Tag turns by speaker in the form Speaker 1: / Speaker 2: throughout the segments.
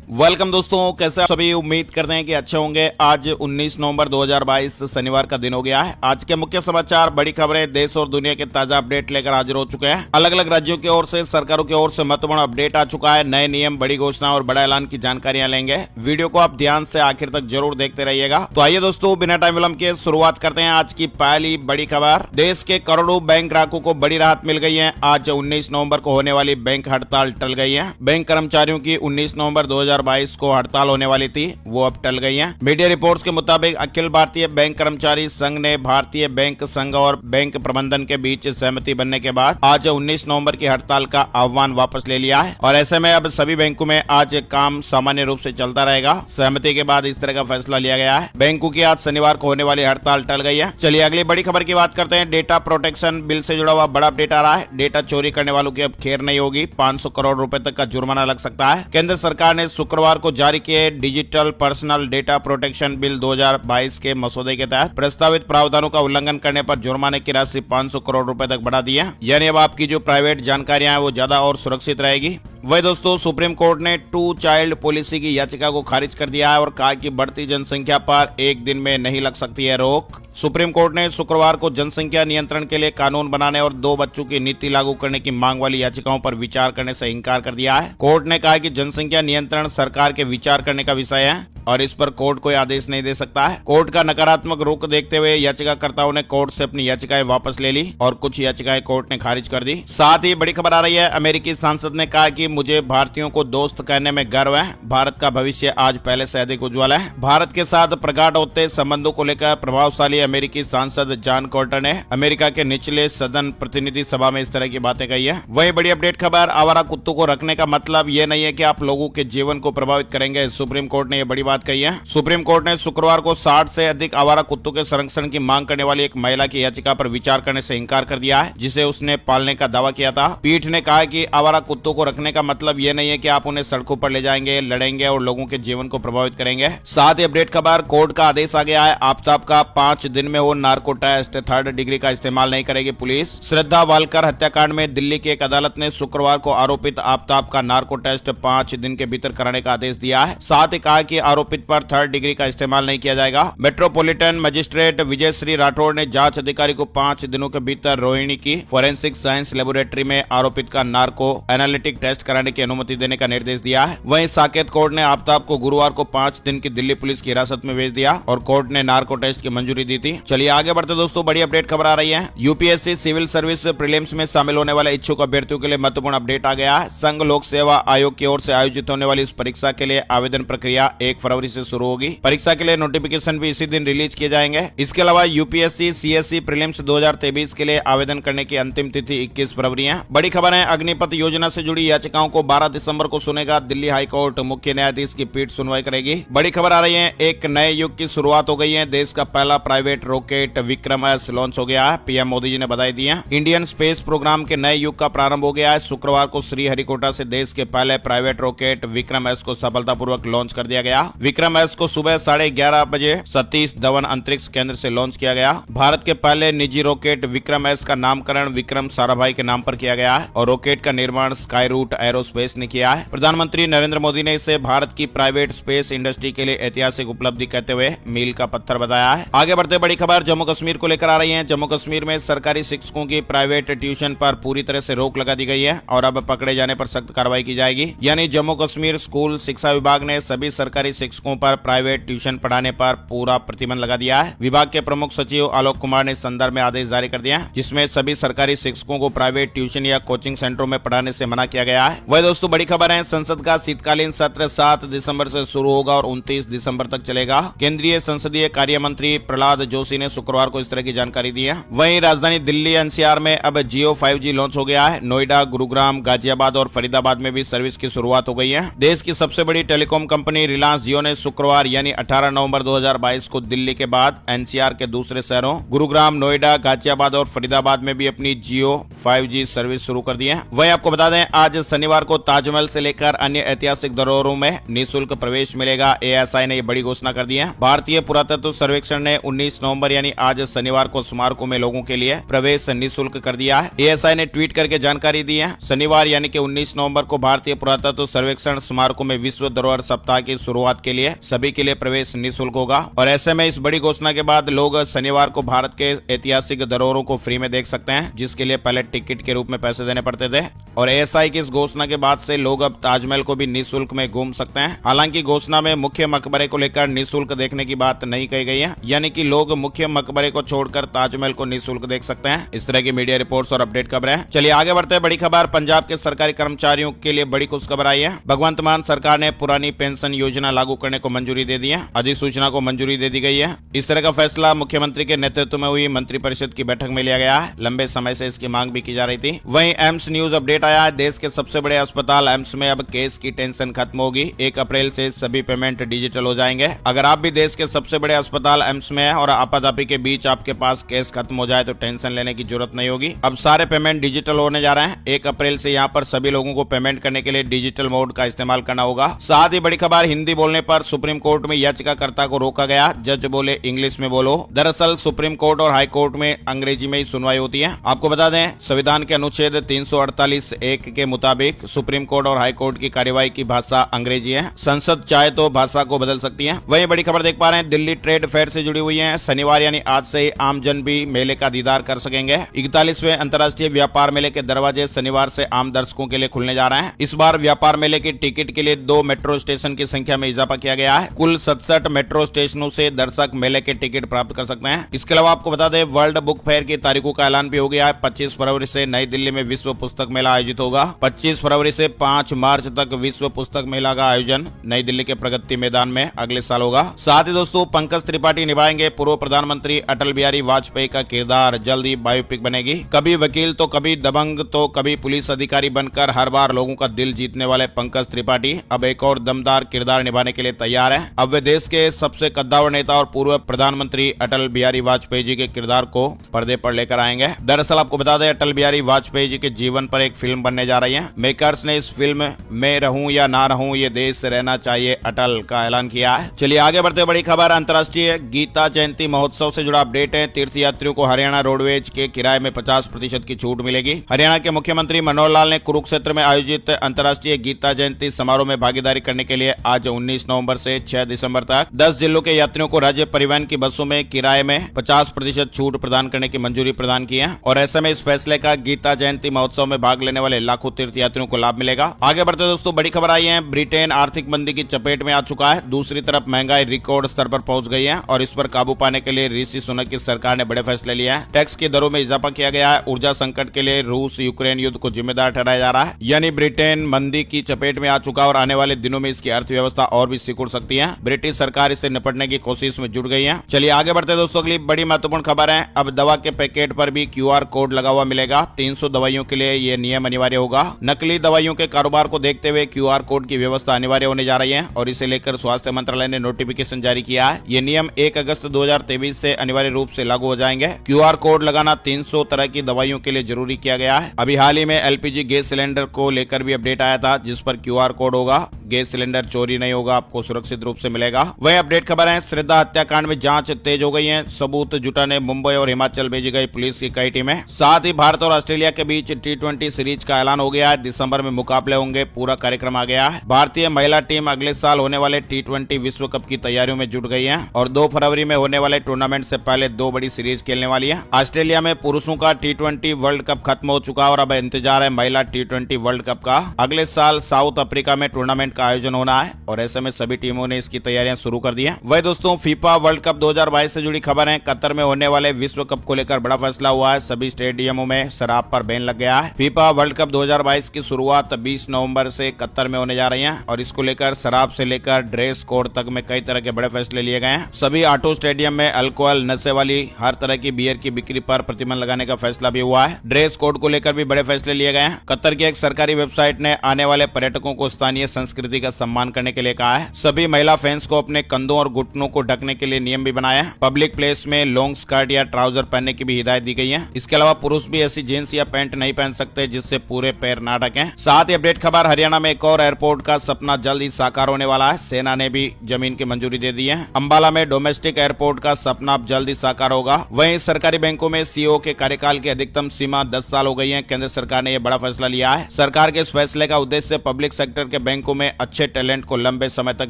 Speaker 1: Welcome दोस्तों, कैसे आप सभी। उम्मीद करते हैं कि अच्छे होंगे। आज 19 नवंबर 2022 शनिवार का दिन हो गया है। आज के मुख्य समाचार, बड़ी खबरें, देश और दुनिया के ताजा अपडेट लेकर हाजिर हो चुके हैं। अलग अलग राज्यों की ओर से, सरकारों की ओर से महत्वपूर्ण अपडेट आ चुका है। नए नियम, बड़ी घोषणा और बड़ा ऐलान की जानकारियां लेंगे। वीडियो को आप ध्यान से आखिर तक जरूर देखते रहिएगा। तो आइए दोस्तों, बिना टाइम विलंब के शुरुआत करते हैं आज की पहली बड़ी खबर। देश के करोड़ों बैंक ग्राहकों को बड़ी राहत मिल गई है। आज 19 नवंबर को होने वाली बैंक हड़ताल टल गई है। बैंक कर्मचारियों की 19 नवंबर 2022 को हड़ताल होने वाली थी, वो अब टल गई है। मीडिया रिपोर्ट्स के मुताबिक अखिल भारतीय बैंक कर्मचारी संघ ने भारतीय बैंक संघ और बैंक प्रबंधन के बीच सहमति बनने के बाद आज 19 नवंबर की हड़ताल का आह्वान वापस ले लिया है और ऐसे में अब सभी बैंकों में आज काम सामान्य रूप से चलता रहेगा। सहमति के बाद इस तरह का फैसला लिया गया है। बैंकों की आज शनिवार को होने वाली हड़ताल टल गई है। चलिए अगली बड़ी खबर की बात करते हैं। डेटा प्रोटेक्शन बिल से जुड़ा हुआ बड़ा अपडेट आ रहा है। डेटा चोरी करने वालों की अब खैर नहीं होगी। 500 करोड़ रुपए तक का जुर्माना लग सकता है। केंद्र सरकार ने शुक्रवार को जारी किए digital personal data protection bill 2022 के मसौदे के तहत प्रस्तावित प्रावधानों का उल्लंघन करने पर जुर्माने की राशि 500 करोड़ रुपए तक बढ़ा दी है। यानी अब आपकी जो प्राइवेट जानकारियां हैं वो ज्यादा और सुरक्षित रहेगी। वही दोस्तों, सुप्रीम कोर्ट ने टू चाइल्ड पॉलिसी की याचिका को खारिज कर दिया है और कहा कि बढ़ती जनसंख्या पर एक दिन में नहीं लग सकती है रोक। सुप्रीम कोर्ट ने शुक्रवार को जनसंख्या नियंत्रण के लिए कानून बनाने और 2 बच्चों की नीति लागू करने की मांग वाली याचिकाओं पर विचार करने से इंकार कर दिया है। कोर्ट ने कहा कि जनसंख्या नियंत्रण सरकार के विचार करने का विषय है और इस पर कोर्ट कोई आदेश नहीं दे सकता है। कोर्ट का नकारात्मक रुख देखते हुए याचिकाकर्ताओं ने कोर्ट से अपनी याचिकाएं वापस ले ली और कुछ याचिकाएं कोर्ट ने खारिज कर दी। साथ ही बड़ी खबर आ रही है। अमेरिकी सांसद ने कहा कि मुझे भारतीयों को दोस्त कहने में गर्व है। भारत का भविष्य आज पहले से अधिक उज्जवल है। भारत के साथ प्रगाढ़ होते संबंधों को लेकर प्रभावशाली अमेरिकी सांसद जॉन कोल्टर ने अमेरिका के निचले सदन प्रतिनिधि सभा में इस तरह की बातें कही है। वही बड़ी अपडेट खबर, आवारा कुत्तों को रखने का मतलब ये नहीं है कि आप लोगों के जीवन को प्रभावित करेंगे। सुप्रीम कोर्ट ने यह बड़ी बात कही है। सुप्रीम कोर्ट ने शुक्रवार को 60 से अधिक आवारा कुत्तों के संरक्षण की मांग करने वाली एक महिला की याचिका पर विचार करने से इंकार कर दिया है, जिसे उसने पालने का दावा किया था। पीठ ने कहा कि आवारा कुत्तों को रखने का मतलब ये नहीं है कि आप उन्हें सड़कों पर ले जाएंगे, लड़ेंगे और लोगों के जीवन को प्रभावित करेंगे। साथ ही अपडेट खबर, कोर्ट का आदेश आ गया है। आफ्ताब का 5 दिन में हो नार्को टेस्ट, 3rd डिग्री का इस्तेमाल नहीं करेगी पुलिस। श्रद्धा वालकर हत्याकांड में दिल्ली की एक अदालत ने शुक्रवार को आरोपित आफ्ताब का नार्को टेस्ट 5 दिन के भीतर कराने का आदेश दिया है। साथ ही कहा कि आरोपित पर 3rd डिग्री का इस्तेमाल नहीं किया जाएगा। मेट्रोपॉलिटन मजिस्ट्रेट विजय श्री राठौड़ ने जांच अधिकारी को 5 दिनों के भीतर रोहिणी की फोरेंसिक साइंस लेबोरेटरी में आरोपित का नार्को एनालिटिक टेस्ट कराने की अनुमति देने का निर्देश दिया है। वहीं साकेत कोर्ट ने आफ्ताब को गुरुवार को 5 दिन की दिल्ली पुलिस की हिरासत में भेज दिया और कोर्ट ने नार्को टेस्ट की मंजूरी दी थी। चलिए आगे बढ़ते दोस्तों, बड़ी अपडेट खबर आ रही है। यूपीएससी सिविल सर्विस प्रीलिम्स में शामिल होने वाले इच्छुक अभ्यर्थियों के लिए महत्वपूर्ण अपडेट आ गया है। संघ लोक सेवा आयोग की ओर से आयोजित होने वाली इस परीक्षा के लिए आवेदन प्रक्रिया 1 फरवरी से शुरू होगी। परीक्षा के लिए नोटिफिकेशन भी इसी दिन रिलीज किए जाएंगे। इसके अलावा यूपीएससी सीएससी प्रीलिम्स 2023 के लिए आवेदन करने की अंतिम तिथि 21 फरवरी है। बड़ी खबर है, अग्निपथ योजना से जुड़ी याचिकाओं को 12 दिसंबर को सुनेगा दिल्ली हाईकोर्ट। मुख्य न्यायाधीश की पीठ सुनवाई करेगी। बड़ी खबर आ रही है, एक नए युग की शुरुआत हो गई है। देश का पहला private rocket Vikram S launch हो गया है। पीएम मोदी जी ने बधाई दी है। इंडियन स्पेस प्रोग्राम के नए युग का प्रारंभ हो गया है। शुक्रवार को श्रीहरिकोटा से देश के पहले प्राइवेट रॉकेट विक्रम एस को सफलतापूर्वक लॉन्च कर दिया गया। विक्रम एस को सुबह 11:30 बजे सतीश धवन अंतरिक्ष केंद्र से लॉन्च किया गया। भारत के पहले निजी रॉकेट विक्रम एस का नामकरण विक्रम साराभाई के नाम पर किया गया है और रॉकेट का निर्माण स्काई रूट एरोस्पेस ने किया है। प्रधानमंत्री नरेंद्र मोदी ने इसे भारत की प्राइवेट स्पेस इंडस्ट्री के लिए ऐतिहासिक उपलब्धि कहते हुए मील का पत्थर बताया है। आगे बढ़ते बड़ी खबर जम्मू कश्मीर को लेकर आ रही है। जम्मू कश्मीर में सरकारी शिक्षकों की प्राइवेट ट्यूशन पर पूरी तरह से रोक लगा दी गई है और अब पकड़े जाने पर सख्त कार्रवाई की जाएगी। यानी जम्मू कश्मीर स्कूल शिक्षा विभाग ने सभी सरकारी शिक्षकों पर प्राइवेट ट्यूशन पढ़ाने पर पूरा प्रतिबंध लगा दिया है। विभाग के प्रमुख सचिव आलोक कुमार ने इस संदर्भ में आदेश जारी कर दिया है, जिसमें सभी सरकारी शिक्षकों को प्राइवेट ट्यूशन या कोचिंग सेंटरों में पढ़ाने से मना किया गया है। वही दोस्तों बड़ी खबर है, संसद का शीतकालीन सत्र 7 दिसंबर से शुरू होगा और 29 दिसंबर तक चलेगा। केंद्रीय संसदीय कार्य मंत्री प्रहलाद जोशी ने शुक्रवार को इस तरह की जानकारी दी है। वहीं राजधानी दिल्ली एनसीआर में अब जियो 5G लॉन्च हो गया है। नोएडा, गुरुग्राम, गाजियाबाद और फरीदाबाद में भी सर्विस की शुरुआत हो गई है। देश की सबसे बड़ी टेलीकॉम कंपनी रिलायंस जियो जियो ने शुक्रवार यानी 18 नवंबर 2022 को दिल्ली के बाद एनसीआर के दूसरे शहरों गुरुग्राम, नोएडा, गाजियाबाद और फरीदाबाद में भी अपनी जियो 5G सर्विस शुरू कर दी है। वहीं आपको बता दें, आज शनिवार को ताजमहल से लेकर अन्य ऐतिहासिक धरोहरों में निःशुल्क प्रवेश मिलेगा। एएसआई ने यह बड़ी घोषणा कर दी है। भारतीय पुरातत्व सर्वेक्षण ने 19 नवंबर यानी आज शनिवार को स्मारकों में लोगों के लिए प्रवेश निःशुल्क कर दिया है। एएसआई ने ट्वीट करके जानकारी दी है। शनिवार यानी कि 19 नवंबर को भारतीय पुरातत्व सर्वेक्षण स्मारकों में विश्व धरोहर सप्ताह की शुरुआत के लिए सभी के लिए प्रवेश निःशुल्क होगा। और ऐसे में इस बड़ी घोषणा के बाद लोग शनिवार को भारत के ऐतिहासिक धरोहरों को फ्री में देख सकते हैं, जिसके लिए पहले टिकट के रूप में पैसे देने पड़ते थे। और एएसआई की इस घोषणा के बाद से लोग अब ताजमहल को भी निःशुल्क में घूम सकते हैं। हालांकि घोषणा में मुख्य मकबरे को लेकर निःशुल्क देखने की बात नहीं कही गई है, यानी कि लोग मुख्य मकबरे को छोड़कर ताजमहल को निःशुल्क देख सकते हैं। इस तरह की मीडिया रिपोर्ट्स और अपडेट खबरें हैं। चलिए आगे बढ़ते हैं। बड़ी खबर, पंजाब के सरकारी कर्मचारियों के लिए बड़ी खुशखबर आई है। भगवंत मान सरकार ने पुरानी पेंशन योजना लागू करने को मंजूरी दे दी है। अधिसूचना को मंजूरी दे दी गई है। इस तरह का फैसला मुख्यमंत्री के नेतृत्व में हुई मंत्रिपरिषद की बैठक में लिया गया है। लंबे समय से इसकी मांग भी की जा रही थी। वहीं एम्स न्यूज अपडेट आया है। देश के सबसे बड़े अस्पताल एम्स में अब केस की टेंशन खत्म होगी। 1 अप्रैल से सभी पेमेंट डिजिटल हो जाएंगे। अगर आप भी देश के सबसे बड़े अस्पताल एम्स में है और आपाधापी के बीच आपके पास केस खत्म हो जाए तो टेंशन लेने की जरूरत नहीं होगी। अब सारे पेमेंट डिजिटल होने जा रहे हैं। 1 अप्रैल से यहाँ पर सभी लोगों को पेमेंट करने के लिए डिजिटल मोड का इस्तेमाल करना होगा। साथ ही बड़ी खबर, हिंदी बोलने पर सुप्रीम कोर्ट में याचिकाकर्ता को रोका गया। जज बोले इंग्लिश में बोलो। दरअसल सुप्रीम कोर्ट और हाई कोर्ट में अंग्रेजी में ही सुनवाई होती है। आपको बता दें, संविधान के अनुच्छेद 348(1) के मुताबिक सुप्रीम कोर्ट और हाई कोर्ट की कार्यवाही की भाषा अंग्रेजी है। संसद चाहे तो भाषा को बदल सकती है। वहीं बड़ी खबर देख पा रहे हैं, दिल्ली ट्रेड फेयर से जुड़ी हुई है। शनिवार यानी आज से ही आमजन भी मेले का दीदार कर सकेंगे। 41वें अंतर्राष्ट्रीय व्यापार मेले के दरवाजे शनिवार से आम दर्शकों के लिए खुलने जा रहे हैं। इस बार व्यापार मेले की टिकट के लिए 2 मेट्रो स्टेशन की संख्या में इजाफा किया गया है। कुल 67 मेट्रो स्टेशनों से दर्शक मेले के टिकट प्राप्त कर सकते हैं। इसके अलावा आपको बता दें, वर्ल्ड बुक फेयर की तारीखों का ऐलान भी हो गया है। 25 फरवरी से नई दिल्ली में विश्व पुस्तक मेला आयोजित होगा। 25 फरवरी से 5 मार्च तक विश्व पुस्तक मेला का आयोजन नई दिल्ली के प्रगति मैदान में अगले साल होगा। साथ ही दोस्तों, पंकज त्रिपाठी निभाएंगे पूर्व प्रधानमंत्री अटल बिहारी वाजपेयी का किरदार। जल्द ही बायोपिक बनेगी। कभी वकील तो कभी दबंग तो कभी पुलिस अधिकारी बनकर हर बार लोगों का दिल जीतने वाले पंकज त्रिपाठी अब एक और दमदार किरदार निभाने के लिए तैयार हैं। अब वे देश के सबसे कद्दावर नेता और पूर्व प्रधानमंत्री अटल बिहारी वाजपेयी जी के किरदार को पर्दे पर लेकर आएंगे। दरअसल आपको बता दें, अटल बिहारी वाजपेयी जी के जीवन पर एक फिल्म बनने जा रही है। मेकर्स ने इस फिल्म में रहूं या ना रहूं, ये देश रहना चाहिए अटल का ऐलान किया है। चलिए आगे बढ़ते। बड़ी खबर, अंतर्राष्ट्रीय गीता जयंती महोत्सव से जुड़ा अपडेट है। तीर्थयात्रियों को हरियाणा रोडवेज के किराए में 50% की छूट मिलेगी। हरियाणा के मुख्यमंत्री मनोहर लाल ने कुरुक्षेत्र में आयोजित अंतर्राष्ट्रीय गीता जयंती समारोह में भागीदारी करने के लिए आज 19 नवंबर से 6 दिसंबर तक 10 जिलों के यात्रियों को राज्य परिवहन की बसों में किराए में 50% छूट प्रदान करने की मंजूरी प्रदान की है। और ऐसे में इस फैसले का गीता जयंती महोत्सव में भाग लेने वाले लाखों तीर्थयात्रियों को लाभ मिलेगा। आगे बढ़ते दोस्तों, बड़ी खबर आई है। ब्रिटेन आर्थिक मंदी की चपेट में आ चुका है। दूसरी तरफ महंगाई रिकॉर्ड स्तर पर पहुंच गई है और इस पर काबू पाने के लिए ऋषि सुनक की सरकार ने बड़े फैसले लिए हैं। टैक्स की दरों में इजाफा किया गया है। ऊर्जा संकट के लिए रूस यूक्रेन युद्ध को जिम्मेदार ठहराया जा रहा है। यानी ब्रिटेन मंदी की चपेट में आ चुका और आने वाले दिनों में इसकी अर्थव्यवस्था और भी सिकुड़ सकती है। ब्रिटिश सरकार इससे निपटने की कोशिश में जुट गई है। चलिए आगे बढ़ते दोस्तों, अगली बड़ी महत्वपूर्ण खबर है। अब दवा के पैकेट पर भी QR कोड लगा हुआ मिलेगा। 300 दवाइयों के लिए यह नियम अनिवार्य होगा। नकली दवाइयों के कारोबार को देखते हुए QR कोड की व्यवस्था अनिवार्य होने जा रही है और इसे लेकर स्वास्थ्य मंत्रालय ने नोटिफिकेशन जारी किया है। ये नियम 1 अगस्त 2023 से अनिवार्य रूप से लागू हो जाएंगे। QR कोड लगाना 300 तरह की दवाइयों के लिए जरूरी किया गया है। अभी हाल ही में LPG गैस सिलेंडर को लेकर भी अपडेट आया था, जिस पर QR कोड होगा। गैस सिलेंडर चोरी नहीं होगा, आपको सुरक्षित रूप से मिलेगा। वही अपडेट खबर है, श्रद्धा हत्याकांड में जांच तेज हो गई है। सबूत जुटाने मुंबई और हिमाचल भेजी गई पुलिस की कई टीमें। साथ ही भारत और ऑस्ट्रेलिया के बीच T20 सीरीज का ऐलान हो गया है। दिसंबर में मुकाबले होंगे, पूरा कार्यक्रम आ गया है। भारतीय महिला टीम अगले साल होने वाले T20 विश्व कप की तैयारियों में जुट गई है और 2 फरवरी में होने वाले टूर्नामेंट से पहले 2 बड़ी सीरीज खेलने वाली है। ऑस्ट्रेलिया में पुरुषों का T20 वर्ल्ड कप खत्म हो चुका और अब इंतजार है महिला T20 वर्ल्ड कप का। अगले साल साउथ अफ्रीका में टूर्नामेंट का आयोजन होना है और ऐसे में सभी टीमों ने इसकी तैयारियां शुरू कर दी हैं। वही दोस्तों, फीफा वर्ल्ड कप 2022 से जुड़ी खबर है। कतर में होने वाले विश्व कप को लेकर बड़ा फैसला हुआ है। सभी स्टेडियमों में शराब पर बैन लग गया है। फीफा वर्ल्ड कप 2022 की शुरुआत 20 नवंबर से कतर में होने जा रही है और इसको लेकर शराब से लेकर ड्रेस कोड तक में कई तरह के बड़े फैसले लिए गए हैं। सभी ऑटो स्टेडियम में अल्कोहल, नशे वाली हर तरह की बियर की बिक्री पर प्रतिबंध लगाने का फैसला भी हुआ है। ड्रेस कोड को लेकर भी बड़े फैसले लिए गए हैं। कतर की एक सरकारी वेबसाइट ने आने वाले पर्यटकों को स्थानीय संस्कृति का सम्मान करने के लिए कहा है। सभी महिला फैंस को अपने कंधों और घुटनों को ढकने के लिए नियम भी बनाया है। पब्लिक प्लेस में लॉन्ग स्कर्ट या ट्राउजर पहनने की भी हिदायत दी गई है। इसके अलावा पुरुष भी ऐसी जींस या पैंट नहीं पहन सकते जिससे पूरे पैर ना ढकें। साथ ही अपडेट खबर, हरियाणा में एक और एयरपोर्ट का सपना जल्द ही साकार होने वाला है। सेना ने भी जमीन की मंजूरी दे दी है। अंबाला में डोमेस्टिक एयरपोर्ट का सपना अब जल्द ही साकार होगा। वहीं सरकारी बैंकों में सीईओ के कार्यकाल की अधिकतम सीमा 10 साल हो गई है। केंद्र सरकार ने यह बड़ा फैसला लिया है। सरकार के इस फैसले का उद्देश्य पब्लिक सेक्टर के बैंकों में अच्छे टैलेंट को लंबे समय तक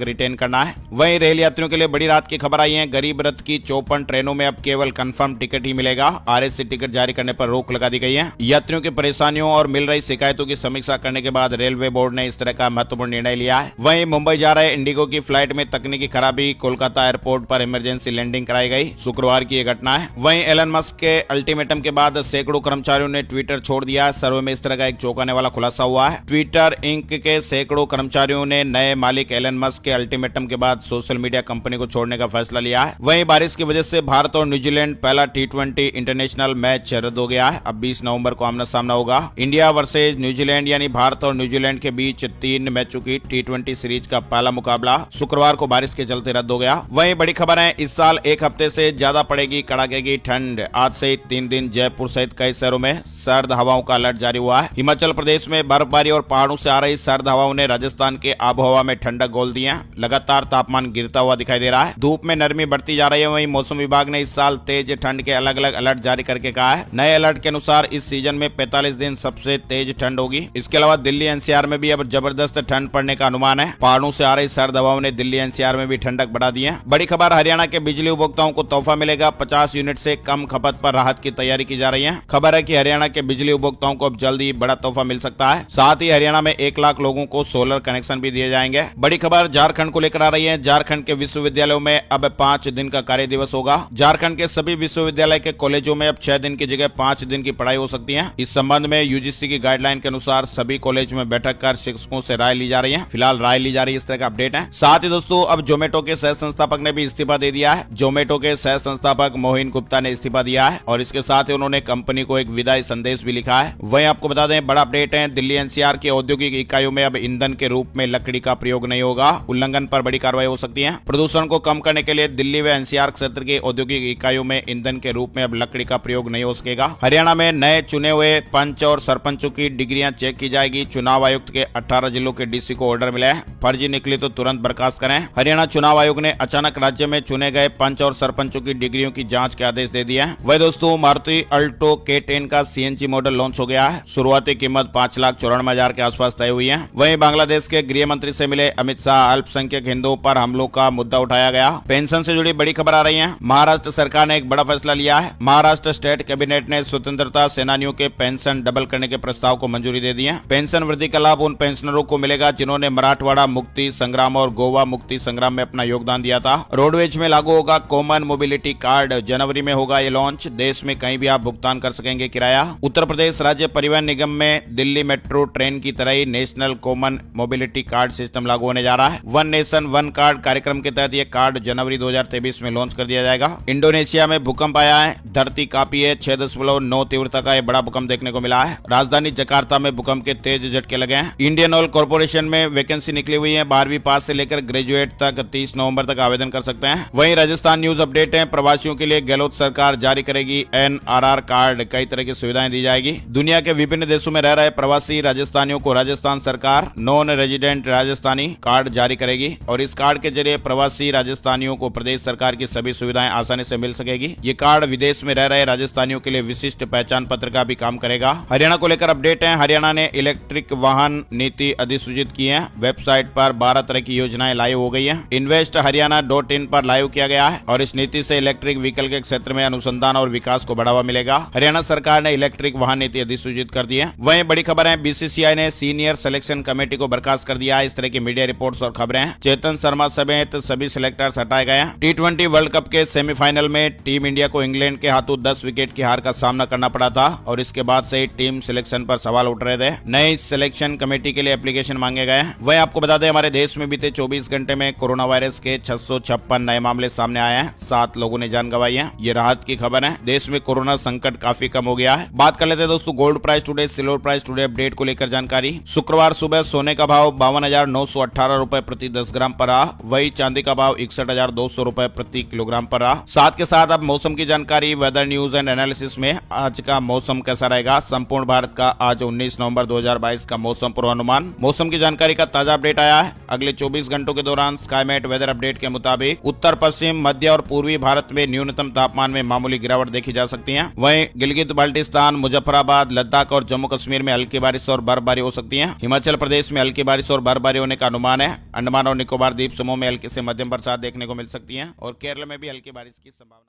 Speaker 1: रिटेन करना है। वहीं रेल यात्रियों के लिए बड़ी रात की खबर आई है। गरीब रथ की 54 ट्रेनों में अब केवल कंफर्म टिकट ही मिलेगा। आरएसी टिकट जारी करने पर रोक लगा दी गई है। यात्रियों की परेशानियों और मिल रही शिकायतों की समीक्षा करने के बाद रेलवे बोर्ड ने इस तरह का महत्वपूर्ण निर्णय लिया है। वहीं मुंबई जा रहे इंडिगो की फ्लाइट में तकनीकी खराबी, कोलकाता एयरपोर्ट पर इमरजेंसी लैंडिंग कराई गई। शुक्रवार की यह घटना है। वहीं एलन मस्क के अल्टीमेटम के बाद सैकड़ों कर्मचारियों ने ट्विटर छोड़ दिया। सर्वे में इस तरह का एक चौंकाने वाला खुलासा हुआ है। ट्विटर इंक के सैकड़ों कर्मचारियों ने नए मालिक एलन मस्क के अल्टीमेटम के बाद सोशल मीडिया कंपनी को छोड़ने का फैसला लिया है। वहीं बारिश की वजह से भारत और न्यूजीलैंड पहला T20 इंटरनेशनल मैच रद्द हो गया है। अब 20 नवंबर को आमना सामना होगा। इंडिया वर्सेज न्यूजीलैंड यानी भारत और न्यूजीलैंड के बीच 3 मैचों की T20 सीरीज का पहला मुकाबला शुक्रवार को बारिश के चलते रद्द हो गया। वहीं बड़ी खबर है, इस साल एक हफ्ते से ज्यादा पड़ेगी कड़ाके की ठंड। आज से 3 दिन जयपुर सहित कई शहरों में सर्द हवाओं का अलर्ट जारी हुआ है। हिमाचल प्रदेश में बर्फबारी और पहाड़ों से आ रही सर्द हवाओं ने राजस्थान के आबोहवा में ठंडक घोल दी है। लगातार तापमान गिरता हुआ दिखाई दे रहा है। धूप में नरमी बढ़ती जा रही है। वहीं मौसम विभाग ने इस साल तेज ठंड के अलग अलग अलर्ट जारी करके कहा है। नए अलर्ट के अनुसार इस सीजन में 45 दिन सबसे तेज ठंड होगी। इसके अलावा दिल्ली एनसीआर में भी अब जबरदस्त ठंड पड़ने का अनुमान है। पहाड़ों से आ रही सर्द हवाओं ने दिल्ली एनसीआर में भी ठंडक बढ़ा दी है। बड़ी खबर, हरियाणा के बिजली उपभोक्ताओं को तोहफा मिलेगा। 50 यूनिट से कम खपत पर राहत की तैयारी की जा रही है। खबर है कि हरियाणा के बिजली उपभोक्ताओं को अब जल्द ही बड़ा तोहफा मिल सकता है। साथ ही हरियाणा में 1 लाख लोगों को सोलर कनेक्शन भी दिए जाएंगे। बड़ी खबर झारखंड को लेकर आ रही है। झारखंड के विश्वविद्यालयों में अब 5 दिन का कार्य दिवस होगा। झारखंड के सभी विश्वविद्यालय के कॉलेजों में अब 6 दिन की जगह 5 दिन की पढ़ाई हो सकती है। इस संबंध में यूजीसी की गाइडलाइन के अनुसार सभी कॉलेज में बैठक कर शिक्षकों से राय ली जा रही है। फिलहाल राय ली जा रही है, इस तरह का अपडेट है। साथ ही दोस्तों, अब जोमेटो के सह संस्थापक ने भी इस्तीफा दे दिया है। जोमेटो के सह संस्थापक मोहिन गुप्ता ने इस्तीफा दिया है और इसके साथ ही उन्होंने कंपनी को एक विदाई संदेश भी लिखा है। वहीं आपको बता दें, बड़ा अपडेट है, दिल्ली एनसीआर की औद्योगिक इकाइयों में अब ईंधन के रूप में लकड़ी का प्रयोग नहीं होगा। उल्लंघन पर बड़ी कार्रवाई हो सकती है। प्रदूषण को कम करने के लिए दिल्ली व एनसीआर क्षेत्र की औद्योगिक इकाइयों में ईंधन के रूप में अब लकड़ी का प्रयोग नहीं हो सकेगा। हरियाणा में नए चुने हुए पंच और सरपंचों की डिग्रियां चेक की जाएगी। चुनाव आयुक्त के 18 जिलों के डीसी को ऑर्डर मिला है। फर्जी निकली तो तुरंत बर्खास्त करें। हरियाणा चुनाव आयोग ने अचानक राज्य में चुने गए पंच और सरपंचों की डिग्रियों की जांच के आदेश दे दिए हैं। वही दोस्तों, मारुति अल्टो K10 का सीएनजी मॉडल लॉन्च हो गया है। शुरुआती कीमत 5,94,000 के आसपास तय हुई है। वहीं बांग्लादेश के गृह मंत्री से मिले अमित शाह, अल्पसंख्यक हिंदुओं पर हमलों का मुद्दा उठाया गया। पेंशन से जुड़ी बड़ी खबर आ रही है। महाराष्ट्र सरकार ने एक बड़ा फैसला लिया है। महाराष्ट्र स्टेट कैबिनेट ने स्वतंत्रता सेनानियों के पेंशन डबल करने के प्रस्ताव को मंजूरी दे दी है। पेंशन वृद्धि का लाभ उन पेंशनरों को मिलेगा जिन्होंने मराठवाड़ा मुक्ति संग्राम और गोवा मुक्ति संग्राम में अपना योगदान दिया था। रोडवेज में लागू होगा कॉमन मोबिलिटी कार्ड। जनवरी में होगा ये लॉन्च। देश में कहीं भी आप भुगतान कर सकेंगे किराया। उत्तर प्रदेश राज्य परिवहन निगम में दिल्ली मेट्रो ट्रेन की तरह ही national common mobility card system लागू होने जा रहा है। वन नेशन वन कार्ड कार्यक्रम के तहत ये कार्ड जनवरी 2023 में लॉन्च कर दिया जाएगा। इंडोनेशिया में भूकंप आया है। धरती कांपी है। 6.9 तीव्रता का ये बड़ा भूकंप देखने को मिला है। राजधानी जकार्ता में भूकंप के तेज झटके लगे हैं। इंडियन ऑयल कॉर्पोरेशन में वैकेंसी निकली हुई है। 12वीं पास से लेकर ग्रेजुएट तक 30 नवंबर तक आवेदन कर सकते हैं। वहीं राजस्थान न्यूज अपडेट है। प्रवासियों के लिए गहलोत सरकार जारी करेगी NRR कार्ड। कई तरह की सुविधाएं दी जाएगी। दुनिया के विभिन्न देशों में रह रहे प्रवासी राजस्थानियों को राजस्थान सरकार नॉन रेजिडेंट राजस्थानी कार्ड जारी करेगी और इस कार्ड के जरिए प्रवासी राजस्थानियों को प्रदेश सरकार की सभी सुविधाएं आसानी से मिल सकेगी। ये कार्ड विदेश में रह रहे राजस्थानियों के लिए विशिष्ट पहचान पत्र का भी काम करेगा। हरियाणा को लेकर अपडेट है। हरियाणा ने इलेक्ट्रिक वाहन नीति अधिसूचित की है। वेबसाइट पर 12 तरह की योजनाएं लाइव हो गई है। investharyana.in पर लाइव किया गया है और इस नीति से इलेक्ट्रिक व्हीकल के क्षेत्र में अनुसंधान और विकास को बढ़ावा मिलेगा। हरियाणा सरकार ने इलेक्ट्रिक वाहन नीति अधिसूचित कर दी है। वहीं बड़ी खबर है, BCCI ने सीनियर सिलेक्शन कमेटी को बर्खास्त कर दिया है। इस तरह की मीडिया रिपोर्ट्स और खबरें हैं। चेतन शर्मा समेत सभी सिलेक्टर्स हटाए गए हैं। T20 वर्ल्ड कप के सेमीफाइनल में टीम इंडिया को इंग्लैंड के हाथों 10 विकेट की हार का सामना करना पड़ा था और इसके बाद से ही टीम सिलेक्शन पर सवाल उठ रहे थे। नई सिलेक्शन कमेटी के लिए एप्लीकेशन मांगे गए हैं। वहीं आपको बता दें, हमारे देश में बीते 24 घंटे में कोरोना वायरस के 656 नए मामले सामने आए हैं। 7 लोगों ने जान गंवाई है। ये राहत की खबर है। देश में कोरोना संकट काफी कम हो गया है। बात कर लेते हैं दोस्तों gold price today, silver price today update को लेकर जानकारी। शुक्रवार सुबह सोने का भाव 52,918 रुपए प्रति 10 ग्राम पर रहा। वही चांदी का भाव 61,200 रुपए प्रति किलोग्राम पर रहा। साथ के साथ अब मौसम की जानकारी, वेदर न्यूज एंड एनालिसिस में आज का मौसम कैसा रहेगा, संपूर्ण भारत का आज 19 नवंबर 2022 का मौसम पूर्वानुमान, मौसम की जानकारी का ताजा अपडेट आया है। अगले 24 घंटों के दौरान स्काईमेट वेदर अपडेट के मुताबिक उत्तर पश्चिम, मध्य और पूर्वी भारत में न्यूनतम तापमान में मामूली गिरावट देखी जा सकती है। वहीं गिलगित बाल्टिस्तान, मुजफ्फराबाद, लद्दाख और जम्मू कश्मीर में हल्की बारिश और बर्फबारी हो सकती है। हिमाचल प्रदेश में हल्की बारिश और बर्फबारी होने का अनुमान है। अंडमान और निकोबार द्वीप समूह में हल्की से मध्यम बरसात देखने को मिल सकती है और केरल में भी हल्की बारिश की संभावना।